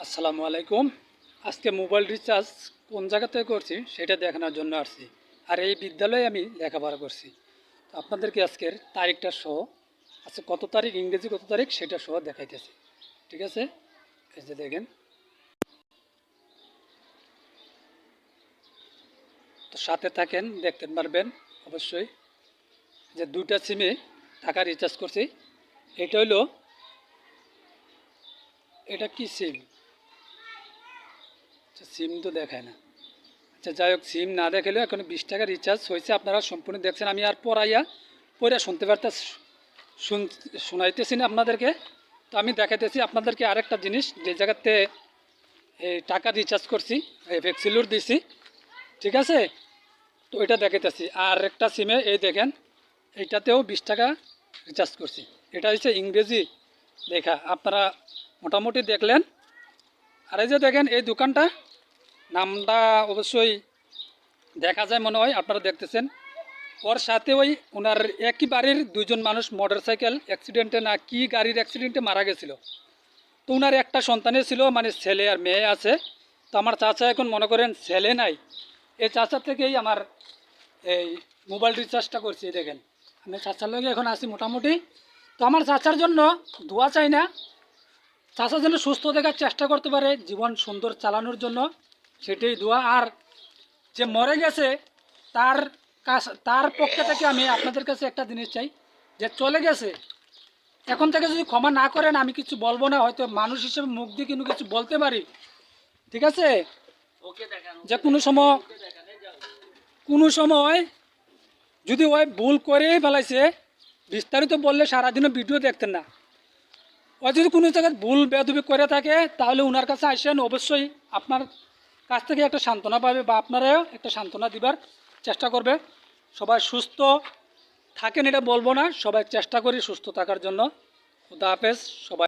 আসসালামু আলাইকুম। আজকে মোবাইল রিচার্জ কোন জায়গা থেকে করছি সেটা দেখানোর জন্য আসছি। আর এই বিদ্যালয়ে আমি লেখাপড়া করছি। তো আপনাদেরকে আজকের তারিখটা সহ, আজকে কত তারিখ, ইংরেজি কত তারিখ সেটা সহ দেখাইতেছি। ঠিক আছে, এই যে দেখেন। তো সাথে থাকেন, দেখতে পারবেন অবশ্যই যে দুইটা সিমে টাকা রিচার্জ করছি। এটা হইলো, এটা কি সিম? সিম তো দেখায় না। আচ্ছা যাই হোক, সিম না দেখালেও এখন 20 টাকা রিচার্জ হয়েছে। আপনারা সম্পূর্ণ দেখছেন, আমি আর পড়া শুনতে পারতে শোনাইতেছি না আপনাদেরকে। তো আমি দেখাইতেছি আপনাদেরকে আরেকটা জিনিস, যে জায়গাতে এই টাকা রিচার্জ করছি, ভ্যাকসিলুর দিছি। ঠিক আছে, তো এটা দেখাইতেছি। আর একটা সিমে এই দেখেন, এইটাতেও 20 টাকা রিচার্জ করছি। এটা হচ্ছে ইংরেজি লেখা, আপনারা মোটামুটি দেখলেন। আর এই যে দেখেন এই দোকানটা, নামটা অবশ্যই দেখা যায় মনে হয়, আপনারা দেখতেছেন। ওর সাথে ওই ওনার একই বাড়ির দুইজন মানুষ মোটর সাইকেল অ্যাক্সিডেন্টে, না কি গাড়ির অ্যাক্সিডেন্টে মারা গেছিলো। তো ওনার একটা সন্তানই ছিল, মানে ছেলে আর মেয়ে আছে। তো আমার চাচা এখন মনে করেন ছেলে নাই, এই চাচার থেকেই আমার এই মোবাইল রিচার্জটা করছি। দেখেন আমি চাচার লগে এখন আছি মোটামুটি। তো আমার চাচার জন্য দোয়া চাই না, চাচা যেন সুস্থ থাকার চেষ্টা করতে পারে, জীবন সুন্দর চালানোর জন্য, সেটাই দোয়া। আর যে মরে গেছে তার তার পক্ষে থেকে আমি আপনাদের কাছে একটা জিনিস চাই, যে চলে গেছে, এখন থেকে যদি ক্ষমা না করেন আমি কিছু বলবো না। হয়তো মানুষ হিসেবে মুখ দিয়ে কিন্তু কিছু বলতে পারি। ঠিক আছে, যে কোনো সময় যদি ওই ভুল করেই ফেলাইছে, বিস্তারিত বললে সারাদিনও ভিডিও দেখতেন না। ও যদি কোনো জায়গায় ভুল বেদবি করে থাকে, তাহলে ওনার কাছে আসেন, অবশ্যই আপনার কাছ থেকে একটা সান্ত্বনা পাবে, বা আপনারাও একটা সান্ত্বনা দিবার চেষ্টা করবে। সবাই সুস্থ থাকেন এটা বলবো না, সবাই চেষ্টা করি সুস্থ থাকার জন্য। খুদা হাফেজ সবাই।